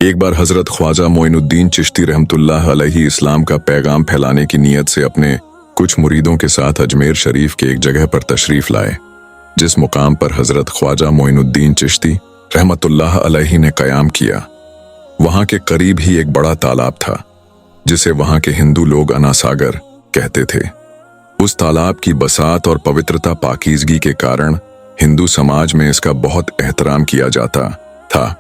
एक बार हजरत ख्वाजा मोइनुद्दीन चिश्ती रहमतुल्लाह अलैहि इस्लाम का पैगाम फैलाने की नीयत से अपने कुछ मुरीदों के साथ अजमेर शरीफ के एक जगह पर तशरीफ लाए, जिस मुकाम पर हजरत ख्वाजा मोइनुद्दीन चिश्ती रहमतुल्लाह अलैहि ने कयाम किया। वहां के करीब ही एक बड़ा तालाब था, जिसे वहां के हिंदू लोग अनासागर कहते थे। उस तालाब की बसात और पवित्रता पाकीज़गी के कारण हिंदू समाज में इसका बहुत एहतराम किया जाता था।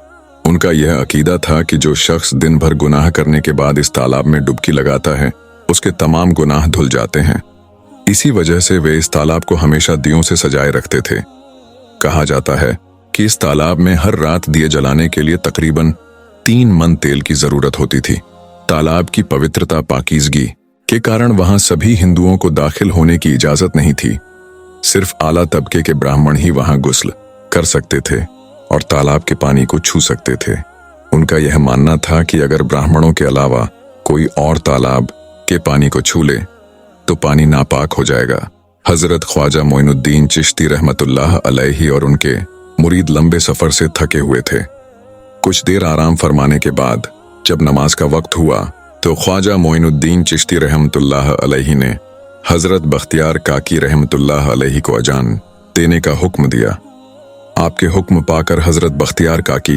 उनका यह अकीदा था कि जो शख्स दिन भर गुनाह करने के बाद इस तालाब में डुबकी लगाता है, उसके तमाम गुनाह धुल जाते हैं। इसी वजह से वे इस तालाब को हमेशा दियों से सजाए रखते थे। कहा जाता है कि इस तालाब में हर रात दिए जलाने के लिए तकरीबन 3 मन तेल की जरूरत होती थी। तालाब की पवित्रता पाकीज़गी के कारण वहां सभी हिंदुओं को दाखिल होने की इजाजत नहीं थी। सिर्फ आला तबके के ब्राह्मण ही वहां गुस्ल कर सकते थे और तालाब के पानी को छू सकते थे। उनका यह मानना था कि अगर ब्राह्मणों के अलावा कोई और तालाब के पानी को छू ले तो पानी नापाक हो जाएगा। हजरत ख्वाजा मोइनुद्दीन चिश्ती रहमतुल्लाह अलैहि और उनके मुरीद लंबे सफर से थके हुए थे। कुछ देर आराम फरमाने के बाद जब नमाज का वक्त हुआ तो ख्वाजा मोइनुद्दीन चिश्ती रहमतुल्लाह अलैहि ने हजरत बख्तियार काकी रहमतुल्लाह अलैहि को अजान देने का हुक्म दिया। आपके हुक्म पाकर हजरत बख्तियार काकी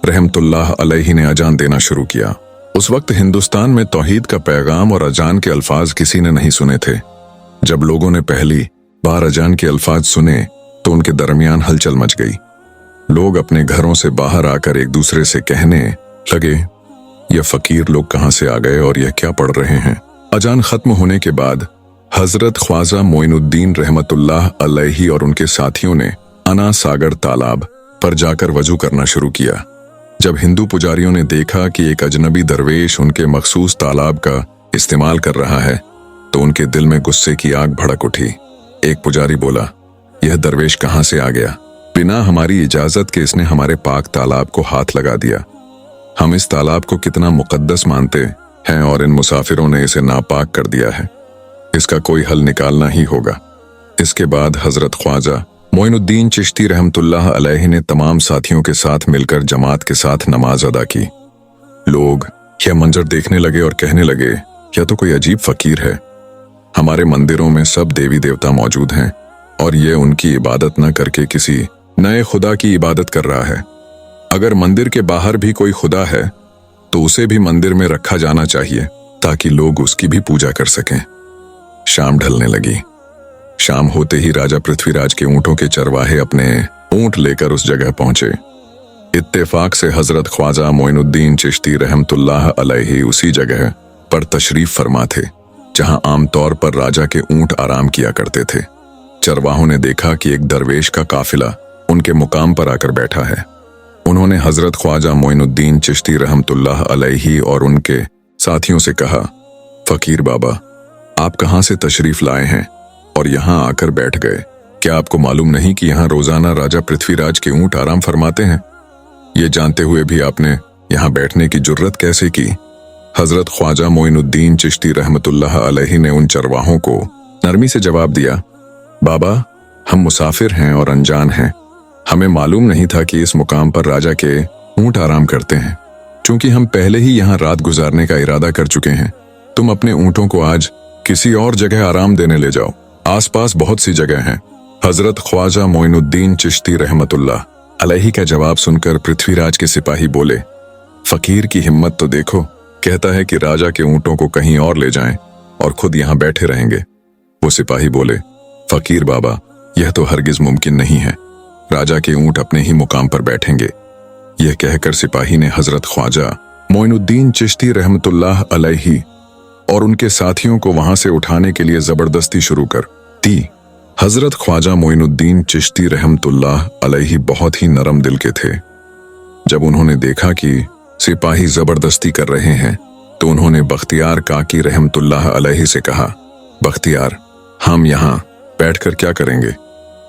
रहमतुल्लाह अलैहि ने अजान देना शुरू किया। उस वक्त हिंदुस्तान में तौहीद का पैगाम और अजान के अल्फाज किसी ने नहीं सुने थे। जब लोगों ने पहली बार अजान के अल्फाज सुने तो उनके दरमियान हलचल मच गई। लोग अपने घरों से बाहर आकर एक दूसरे से कहने लगे, यह फकीर लोग कहां से आ गए और यह क्या पढ़ रहे हैं। अजान खत्म होने के बाद हजरत ख्वाजा मोइनुद्दीन रहमतुल्लाह अलैहि और उनके साथियों ने अना सागर तालाब पर जाकर वजू करना शुरू किया। जब हिंदू पुजारियों ने देखा कि एक अजनबी दरवेश उनके मखसूस तालाब का इस्तेमाल कर रहा है तो उनके दिल में गुस्से की आग भड़क उठी। एक पुजारी बोला, यह दरवेश कहां से आ गया? बिना हमारी इजाजत के इसने हमारे पाक तालाब को हाथ लगा दिया। हम इस तालाब को कितना मुकद्दस मानते हैं और इन मुसाफिरों ने इसे नापाक कर दिया है। इसका कोई हल निकालना ही होगा। इसके बाद हजरत ख्वाजा मोइनुद्दीन चिश्ती रहमतुल्लाह अलैहि ने तमाम साथियों के साथ मिलकर जमात के साथ नमाज अदा की। लोग यह मंजर देखने लगे और कहने लगे, यह तो कोई अजीब फकीर है। हमारे मंदिरों में सब देवी देवता मौजूद हैं और यह उनकी इबादत न करके किसी नए खुदा की इबादत कर रहा है। अगर मंदिर के बाहर भी कोई खुदा है तो उसे भी मंदिर में रखा जाना चाहिए ताकि लोग उसकी भी पूजा कर सकें। शाम ढलने लगी। शाम होते ही राजा पृथ्वीराज के ऊंटों के चरवाहे अपने ऊंट लेकर उस जगह पहुंचे। इत्तेफाक से हजरत ख्वाजा मोइनुद्दीन चिश्ती रहमतुल्लाह अलैहि उसी जगह पर तशरीफ फरमा थे जहां आमतौर पर राजा के ऊंट आराम किया करते थे। चरवाहों ने देखा कि एक दरवेश का काफिला उनके मुकाम पर आकर बैठा है। उन्होंने हजरत ख्वाजा मोइनुद्दीन चिश्ती रहमतुल्लाह अलैहि और उनके साथियों से कहा, फकीर बाबा, आप कहां से तशरीफ लाए हैं और यहां आकर बैठ गए? क्या आपको मालूम नहीं कि यहां रोजाना राजा पृथ्वीराज के ऊंट आराम फरमाते हैं? ये जानते हुए भी आपने यहां बैठने की जुर्रत कैसे की? हजरत ख्वाजा मोइनुद्दीन चिश्ती रहमतुल्लाह अलैहि ने उन चरवाहों को नरमी से जवाब दिया, बाबा, हम मुसाफिर हैं और अनजान हैं। हमें मालूम नहीं था कि इस मुकाम पर राजा के ऊंट आराम करते हैं। चूंकि हम पहले ही यहाँ रात गुजारने का इरादा कर चुके हैं, तुम अपने ऊंटों को आज किसी और जगह आराम देने ले जाओ। आसपास बहुत सी जगह हैं। हजरत ख्वाजा मोइनुद्दीन चिश्ती रहमतुल्लाह अलैहि का जवाब सुनकर पृथ्वीराज के सिपाही बोले, फकीर की हिम्मत तो देखो, कहता है कि राजा के ऊंटों को कहीं और ले जाएं और खुद यहाँ बैठे रहेंगे। वो सिपाही बोले, फकीर बाबा, यह तो हरगिज मुमकिन नहीं है। राजा के ऊंट अपने ही मुकाम पर बैठेंगे। यह कहकर सिपाही ने हजरत ख्वाजा मोइनुद्दीन चिश्ती रहमतुल्लाह अलैहि और उनके साथियों को वहां से उठाने के लिए जबरदस्ती शुरू कर दी। हजरत ख्वाजा मोइनुद्दीन चिश्ती रहमतुल्लाह अलैहि बहुत ही नरम दिल के थे। जब उन्होंने देखा कि सिपाही जबरदस्ती कर रहे हैं तो उन्होंने बख्तियार काकी रहमतुल्लाह अलैहि से कहा, बख्तियार, हम यहाँ बैठकर क्या करेंगे?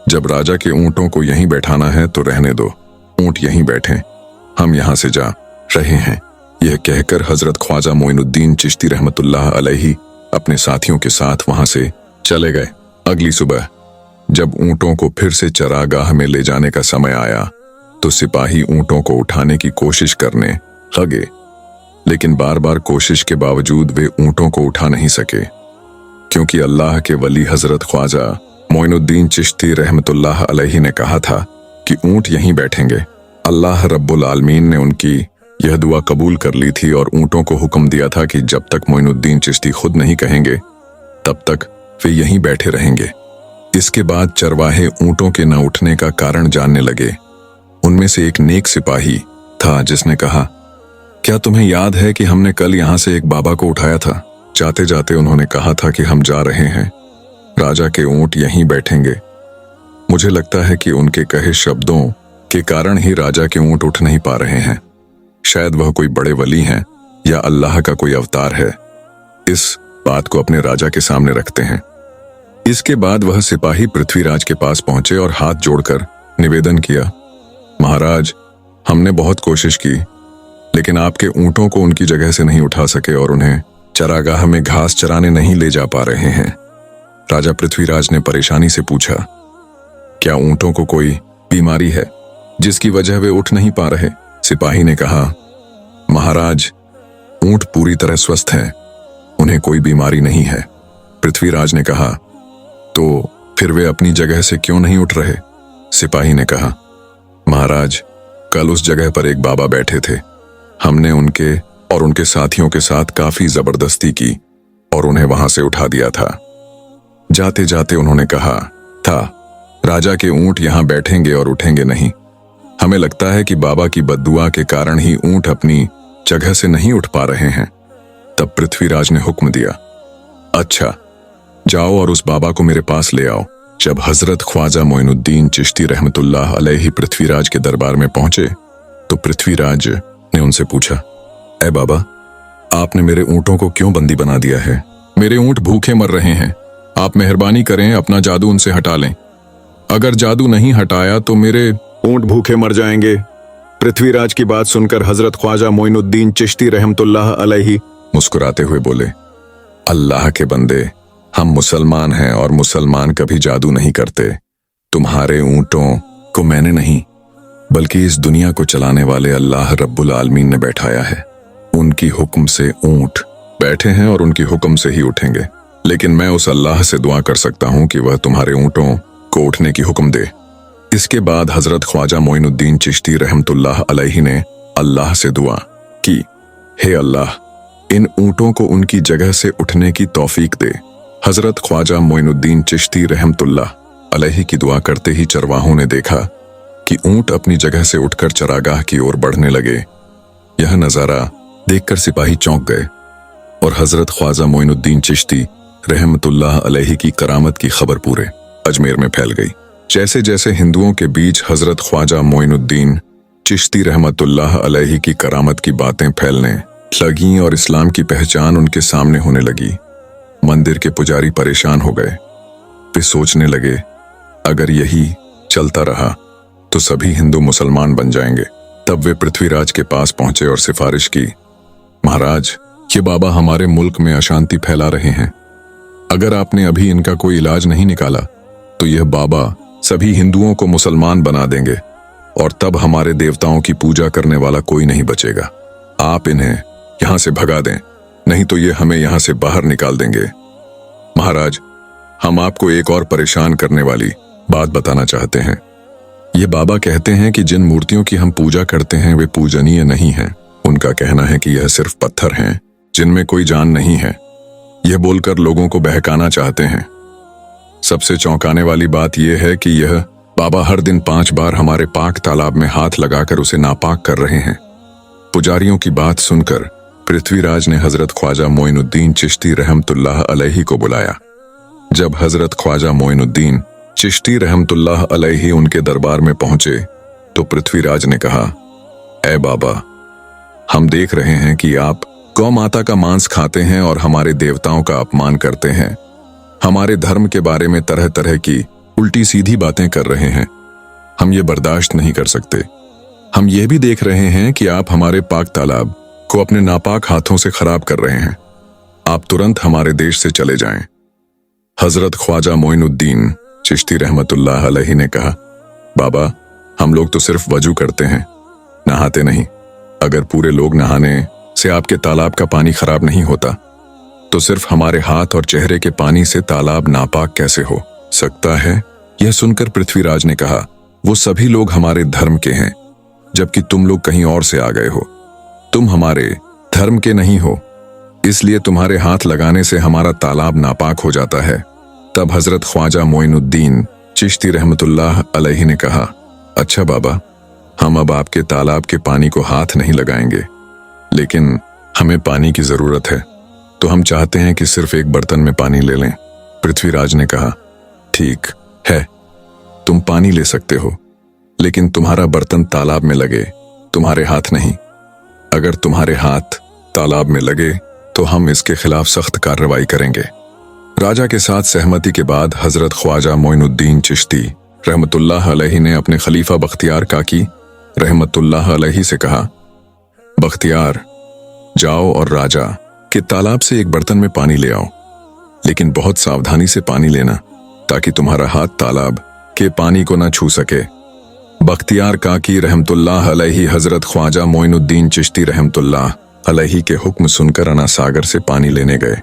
जब राजा के ऊंटों को यहीं बैठाना है तो रहने दो, ऊंट यहीं बैठें, हम यहाँ से जा रहे हैं। यह कहकर हजरत ख्वाजा मोइनुद्दीन चिश्ती रहमतुल्लाह अलैहि अपने साथियों के साथ वहां से चले गए। अगली सुबह जब ऊंटों को फिर से चरागाह में ले जाने का समय आया तो सिपाही ऊंटों को उठाने की कोशिश करने लगे, लेकिन बार बार कोशिश के बावजूद वे ऊंटों को उठा नहीं सके, क्योंकि अल्लाह के वली हजरत ख्वाजा मोइनुद्दीन चिश्ती रहमतुल्लाह अलैहि ने कहा था कि ऊंट यहीं बैठेंगे। अल्लाह रब्बुल आलमीन ने उनकी यह दुआ कबूल कर ली थी और ऊंटों को हुक्म दिया था कि जब तक मोइनुद्दीन चिश्ती खुद नहीं कहेंगे तब तक वे यहीं बैठे रहेंगे। इसके बाद चरवाहे ऊंटों के न उठने का कारण जानने लगे। उनमें से एक नेक सिपाही था जिसने कहा, क्या तुम्हें याद है कि हमने कल यहां से एक बाबा को उठाया था? जाते जाते उन्होंने कहा था कि हम जा रहे हैं, राजा के ऊंट यहीं बैठेंगे। मुझे लगता है कि उनके कहे शब्दों के कारण ही राजा के ऊंट उठ नहीं पा रहे हैं। शायद वह कोई बड़े वली हैं या अल्लाह का कोई अवतार है। इस बात को अपने राजा के सामने रखते हैं। इसके बाद वह सिपाही पृथ्वीराज के पास पहुंचे और हाथ जोड़कर निवेदन किया, महाराज, हमने बहुत कोशिश की, लेकिन आपके ऊंटों को उनकी जगह से नहीं उठा सके और उन्हें चरागाह में घास चराने नहीं ले जा पा रहे हैं। राजा पृथ्वीराज ने परेशानी से पूछा, क्या ऊंटों को कोई बीमारी है जिसकी वजह वे उठ नहीं पा रहे? सिपाही ने कहा, महाराज, ऊंट पूरी तरह स्वस्थ हैं, उन्हें कोई बीमारी नहीं है। पृथ्वीराज ने कहा, तो फिर वे अपनी जगह से क्यों नहीं उठ रहे? सिपाही ने कहा, महाराज, कल उस जगह पर एक बाबा बैठे थे। हमने उनके और उनके साथियों के साथ काफी जबरदस्ती की और उन्हें वहां से उठा दिया था। जाते जाते उन्होंने कहा था, राजा के ऊंट यहां बैठेंगे और उठेंगे नहीं। हमें लगता है कि बाबा की बद्दुआ के कारण ही ऊंट अपनी जगह से नहीं उठ पा रहे हैं। तब पृथ्वीराज ने हुक्म दिया, अच्छा, जाओ और उस बाबा को मेरे पास ले आओ। जब हजरत ख्वाजा मोइनुद्दीन चिश्ती रहमतुल्लाह अलैहि पृथ्वीराज के दरबार में पहुंचे तो पृथ्वीराज ने उनसे पूछा, ऐ बाबा, आपने मेरे ऊंटों को क्यों बंदी बना दिया है? मेरे ऊंट भूखे मर रहे हैं। आप मेहरबानी करें, अपना जादू उनसे हटा लें। अगर जादू नहीं हटाया तो मेरे ऊंट भूखे मर जाएंगे। पृथ्वीराज की बात सुनकर हजरत ख्वाजा मोइनुद्दीन चिश्ती रहमतुल्लाह अलैहि मुस्कुराते हुए बोले, अल्लाह के बंदे, हम मुसलमान हैं और मुसलमान कभी जादू नहीं करते। तुम्हारे ऊंटों को मैंने नहीं, बल्कि इस दुनिया को चलाने वाले अल्लाह रब्बुल आलमीन ने बैठाया है। उनकी हुक्म से ऊंट बैठे हैं और उनकी हुक्म से ही उठेंगे। लेकिन मैं उस अल्लाह से दुआ कर सकता हूं कि वह तुम्हारे ऊंटों को उठने की हुक्म दे। इसके बाद हजरत ख्वाजा मोइनुद्दीन चिश्ती रहमतुल्लाह अलैहि ने अल्लाह से दुआ की, हे अल्लाह, इन ऊंटों को उनकी जगह से उठने की तौफीक दे। हजरत ख्वाजा मोइनुद्दीन चिश्ती रहमतुल्लाह अलैहि की दुआ करते ही चरवाहों ने देखा कि ऊंट अपनी जगह से उठकर चरागाह की ओर बढ़ने लगे। यह नजारा देखकर सिपाही चौंक गए और हजरत ख्वाजा मोइनुद्दीन चिश्ती रहमतुल्लाह अलैहि की करामत की खबर पूरे अजमेर में फैल गई। जैसे जैसे हिंदुओं के बीच हजरत ख्वाजा मोइनुद्दीन चिश्ती रहमतुल्लाह अलैहि की करामत की बातें फैलने लगी और इस्लाम की पहचान उनके सामने होने लगी, मंदिर के पुजारी परेशान हो गए। वे सोचने लगे, अगर यही चलता रहा तो सभी हिंदू मुसलमान बन जाएंगे। तब वे पृथ्वीराज के पास पहुंचे और सिफारिश की, महाराज, ये बाबा हमारे मुल्क में अशांति फैला रहे हैं। अगर आपने अभी इनका कोई इलाज नहीं निकाला तो यह बाबा सभी हिंदुओं को मुसलमान बना देंगे और तब हमारे देवताओं की पूजा करने वाला कोई नहीं बचेगा। आप इन्हें यहां से भगा दें, नहीं तो ये हमें यहां से बाहर निकाल देंगे। महाराज, हम आपको एक और परेशान करने वाली बात बताना चाहते हैं। ये बाबा कहते हैं कि जिन मूर्तियों की हम पूजा करते हैं वे पूजनीय नहीं हैं। उनका कहना है कि यह सिर्फ पत्थर हैं जिनमें कोई जान नहीं है। यह बोलकर लोगों को बहकाना चाहते हैं। सबसे चौंकाने वाली बात यह है कि यह बाबा हर दिन 5 बार हमारे पाक तालाब में हाथ लगाकर उसे नापाक कर रहे हैं। पुजारियों की बात सुनकर पृथ्वीराज ने हजरत ख्वाजा मोइनुद्दीन चिश्ती रहमतुल्लाह अलैहि को बुलाया। जब हजरत ख्वाजा मोइनुद्दीन चिश्ती रहमतुल्लाह अलैहि उनके दरबार में पहुंचे तो पृथ्वीराज ने कहा, ऐ बाबा, हम देख रहे हैं कि आप गौ माता का मांस खाते हैं और हमारे देवताओं का अपमान करते हैं। हमारे धर्म के बारे में तरह तरह की उल्टी सीधी बातें कर रहे हैं। हम ये बर्दाश्त नहीं कर सकते। हम ये भी देख रहे हैं कि आप हमारे पाक तालाब को अपने नापाक हाथों से खराब कर रहे हैं। आप तुरंत हमारे देश से चले जाएं। हजरत ख्वाजा मोइनुद्दीन चिश्ती रहमतुल्लाह अलैहि ने कहा, बाबा, हम लोग तो सिर्फ वजू करते हैं, नहाते नहीं। अगर पूरे लोग नहाने से आपके तालाब का पानी खराब नहीं होता तो सिर्फ हमारे हाथ और चेहरे के पानी से तालाब नापाक कैसे हो सकता है? यह सुनकर पृथ्वीराज ने कहा, वो सभी लोग हमारे धर्म के हैं, जबकि तुम लोग कहीं और से आ गए हो। तुम हमारे धर्म के नहीं हो, इसलिए तुम्हारे हाथ लगाने से हमारा तालाब नापाक हो जाता है। तब हजरत ख्वाजा मोइनुद्दीन चिश्ती रहमतुल्लाह अलैहि ने कहा, अच्छा बाबा, हम अब आपके तालाब के पानी को हाथ नहीं लगाएंगे, लेकिन हमें पानी की जरूरत है, तो हम चाहते हैं कि सिर्फ एक बर्तन में पानी ले लें। पृथ्वीराज ने कहा, ठीक है, तुम पानी ले सकते हो, लेकिन तुम्हारा बर्तन तालाब में लगे, तुम्हारे हाथ नहीं। अगर तुम्हारे हाथ तालाब में लगे तो हम इसके खिलाफ सख्त कार्रवाई करेंगे। राजा के साथ सहमति के बाद हजरत ख्वाजा मोइनुद्दीन चिश्ती रहमतुल्लाह अलैहि ने अपने खलीफा बख्तियार काकी रहमतुल्लाह अलैहि से कहा, बख्तियार, जाओ और राजा के तालाब से एक बर्तन में पानी ले आओ, लेकिन बहुत सावधानी से पानी लेना, ताकि तुम्हारा हाथ तालाब के पानी को न छू सके। बख्तियार काकी रहमतुल्लाह अलैहि हजरत ख्वाजा मोइनुद्दीन चिश्ती रहमतुल्लाह अलैहि के हुक्म सुनकर अना सागर से पानी लेने गए।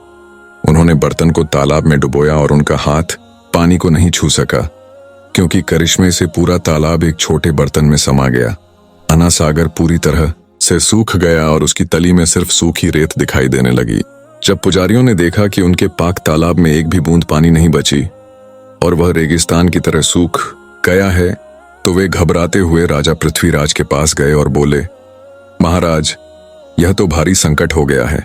उन्होंने बर्तन को तालाब में डुबोया और उनका हाथ पानी को नहीं छू सका, क्योंकि करिश्मे से पूरा तालाब एक छोटे बर्तन में समा गया। अना सागर पूरी तरह से सूख गया और उसकी तली में सिर्फ सूखी रेत दिखाई देने लगी। जब पुजारियों ने देखा कि उनके पाक तालाब में एक भी बूंद पानी नहीं बची और वह रेगिस्तान की तरह सूख गया है, तो वे घबराते हुए राजा पृथ्वीराज के पास गए और बोले, महाराज, यह तो भारी संकट हो गया है।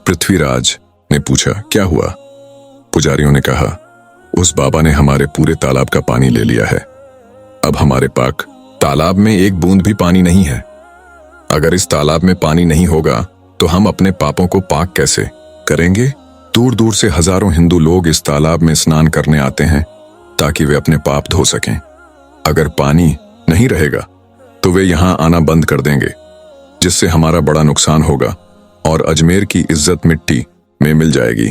पृथ्वीराज ने पूछा, क्या हुआ? पुजारियों ने कहा, उस बाबा ने हमारे पूरे तालाब का पानी ले लिया है। अब हमारे पाक तालाब में एक बूंद भी पानी नहीं है। अगर इस तालाब में पानी नहीं होगा तो हम अपने पापों को पाक कैसे करेंगे? दूर दूर से हजारों हिंदू लोग इस तालाब में स्नान करने आते हैं ताकि वे अपने पाप धो सकें। अगर पानी नहीं रहेगा तो वे यहां आना बंद कर देंगे, जिससे हमारा बड़ा नुकसान होगा और अजमेर की इज्जत मिट्टी में मिल जाएगी।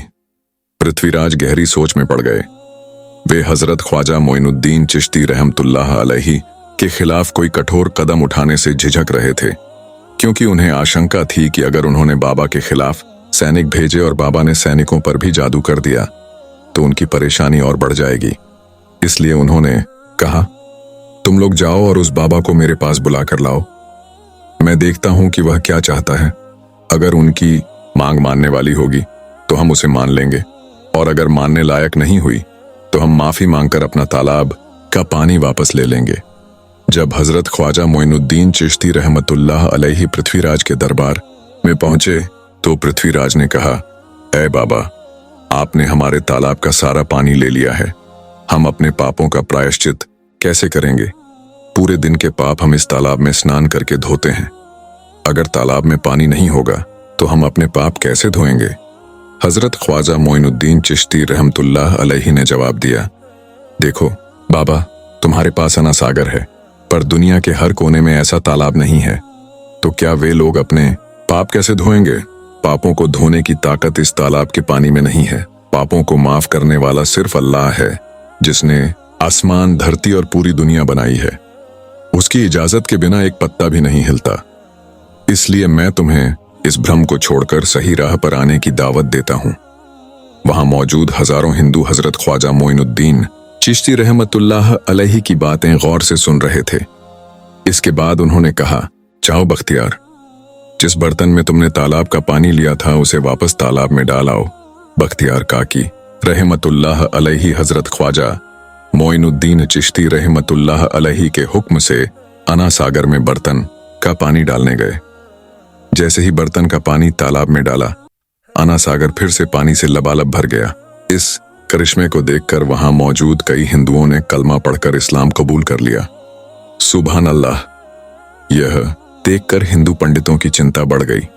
पृथ्वीराज गहरी सोच में पड़ गए। वे हजरत ख्वाजा मोइनुद्दीन चिश्ती रहमतुल्लाह अलैहि के खिलाफ कोई कठोर कदम उठाने से झिझक रहे थे, क्योंकि उन्हें आशंका थी कि अगर उन्होंने बाबा के खिलाफ सैनिक भेजे और बाबा ने सैनिकों पर भी जादू कर दिया तो उनकी परेशानी और बढ़ जाएगी। इसलिए उन्होंने कहा, तुम लोग जाओ और उस बाबा को मेरे पास बुला कर लाओ। मैं देखता हूं कि वह क्या चाहता है। अगर उनकी मांग मानने वाली होगी तो हम उसे मान लेंगे, और अगर मानने लायक नहीं हुई तो हम माफी मांगकर अपना तालाब का पानी वापस ले लेंगे। जब हजरत ख्वाजा मोइनुद्दीन चिश्ती रहमतुल्लाह अलैहि पृथ्वीराज के दरबार में पहुंचे तो पृथ्वीराज ने कहा, ऐ बाबा, आपने हमारे तालाब का सारा पानी ले लिया है, हम अपने पापों का प्रायश्चित कैसे करेंगे? पूरे दिन के पाप हम इस तालाब में स्नान करके धोते हैं। अगर तालाब में पानी नहीं होगा तो हम अपने पाप कैसे धोएंगे? हजरत ख्वाजा मोइनुद्दीन चिश्ती रहमतुल्लाह अलैहि ने जवाब दिया, देखो बाबा, तुम्हारे पास अना सागर है, पर दुनिया के हर कोने में ऐसा तालाब नहीं है, तो क्या वे लोग अपने पाप कैसे धोएंगे? पापों को धोने की ताकत इस तालाब के पानी में नहीं है। पापों को माफ करने वाला सिर्फ अल्लाह है, जिसने आसमान, धरती और पूरी दुनिया बनाई है। उसकी इजाजत के बिना एक पत्ता भी नहीं हिलता। इसलिए मैं तुम्हें इस भ्रम को छोड़कर सही राह पर आने की दावत देता हूं। वहां मौजूद हजारों हिंदू हजरत ख्वाजा मोइनुद्दीन चिश्ती रहमतुल्लाह अलैहि की बातें गौर से सुन रहे थे। इसके बाद उन्होंने कहा, जाओ बख्तियार, जिस बर्तन में तुमने तालाब का पानी लिया था उसे वापस तालाब में डाल आओ। बख्तियार काकी रहमतुल्लाह अलैहि हजरत ख्वाजा मोइनुद्दीन चिश्ती रहमतुल्लाह अलैहि के हुक्म से अना सागर में बर्तन का पानी डालने गए। जैसे ही बर्तन का पानी तालाब में डाला, अना सागर फिर से पानी से लबालब भर गया। इस करिश्मे को देखकर वहां मौजूद कई हिंदुओं ने कलमा पढ़कर इस्लाम कबूल कर लिया। सुभान अल्लाह। यह देखकर हिंदू पंडितों की चिंता बढ़ गई।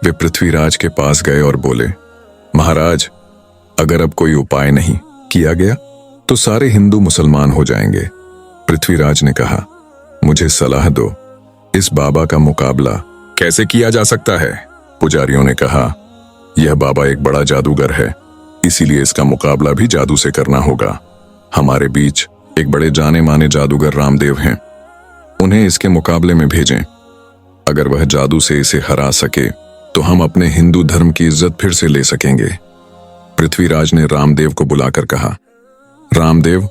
वे पृथ्वीराज के पास गए और बोले, महाराज, अगर अब कोई उपाय नहीं किया गया तो सारे हिंदू मुसलमान हो जाएंगे। पृथ्वीराज ने कहा, मुझे सलाह दो, इस बाबा का मुकाबला कैसे किया जा सकता है? पुजारियों ने कहा, यह बाबा एक बड़ा जादूगर है, इसीलिए इसका मुकाबला भी जादू से करना होगा। हमारे बीच एक बड़े जाने माने जादूगर रामदेव हैं, उन्हें इसके मुकाबले में भेजें। अगर वह जादू से इसे हरा सके तो हम अपने हिंदू धर्म की इज्जत फिर से ले सकेंगे। पृथ्वीराज ने रामदेव को बुलाकर कहा, रामदेव,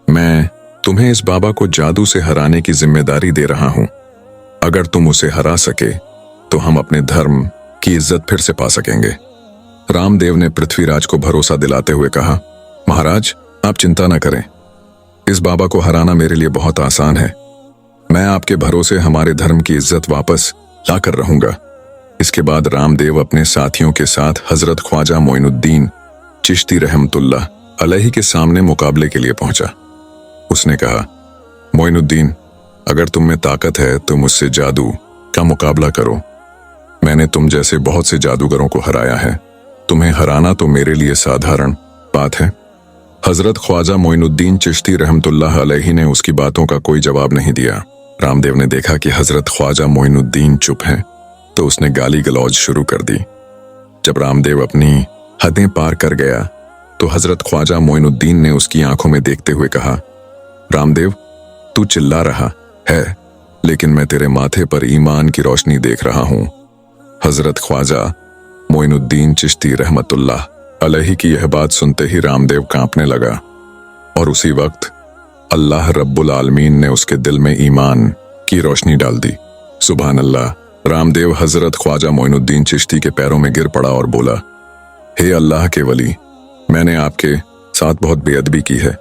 मैं तुम्हें इस बाबा को जादू से हराने की जिम्मेदारी दे रहा हूं। अगर तुम उसे हरा सके तो हम अपने धर्म की इज्जत फिर से पा सकेंगे। रामदेव ने पृथ्वीराज को भरोसा दिलाते हुए कहा, महाराज, आप चिंता न करें, इस बाबा को हराना मेरे लिए बहुत आसान है। मैं आपके भरोसे हमारे धर्म की इज्जत वापस लाकर रहूंगा। इसके बाद रामदेव अपने साथियों के साथ हजरत ख्वाजा मोइनुद्दीन चिश्ती रहमतुल्लाह अलैहि के सामने मुकाबले के लिए पहुंचा। उसने कहा, मोइनुद्दीन, अगर तुम में ताकत है तो मुझसे जादू का मुकाबला करो। मैंने तुम जैसे बहुत से जादूगरों को हराया है, तुम्हें हराना तो मेरे लिए साधारण बात है। हजरत ख्वाजा मोइनुद्दीन चिश्ती रहमतुल्लाह अलैहि ने उसकी बातों का कोई जवाब नहीं दिया। रामदेव ने देखा कि हजरत ख्वाजा मोइनुद्दीन चुप हैं, तो उसने गाली गलौज शुरू कर दी। जब रामदेव अपनी हदें पार कर गया तो हजरत ख्वाजा मोइनुद्दीन ने उसकी आंखों में देखते हुए कहा, रामदेव, तू चिल्ला रहा है, लेकिन मैं तेरे माथे पर ईमान की रोशनी देख रहा हूं। हजरत ख्वाजा मोइनुद्दीन चिश्ती रहमतुल्लाह अलैहि की यह बात सुनते ही रामदेव कांपने लगा और उसी वक्त अल्लाह रब्बुल आलमीन ने उसके दिल में ईमान की रोशनी डाल दी। सुभान अल्लाह। रामदेव हजरत ख्वाजा मोइनुद्दीन चिश्ती के पैरों में गिर पड़ा और बोला, हे अल्लाह के वली, मैंने आपके साथ बहुत बेअदबी की है,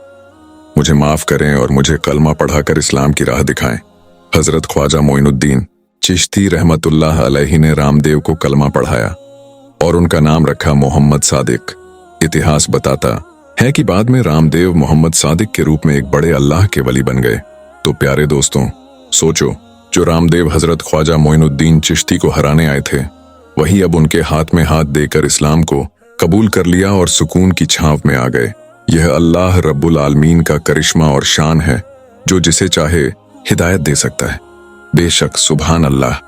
मुझे माफ करें और मुझे कलमा पढ़ाकर इस्लाम की राह दिखाएं। हजरत ख्वाजा मोइनुद्दीन चिश्ती रहमतुल्लाह अलैहि ने रामदेव को कलमा पढ़ाया और उनका नाम रखा मोहम्मद सादिक। इतिहास बताता है कि बाद में रामदेव मोहम्मद सादिक के रूप में एक बड़े अल्लाह के वली बन गए। तो प्यारे दोस्तों, सोचो, जो रामदेव हजरत ख्वाजा मोइनुद्दीन चिश्ती को हराने आए थे, वही अब उनके हाथ में हाथ देकर इस्लाम को कबूल कर लिया और सुकून की छांव में आ गए। यह अल्लाह रब्बुल आलमीन का करिश्मा और शान है, जो जिसे चाहे हिदायत दे सकता है। बेशक, सुभान अल्लाह।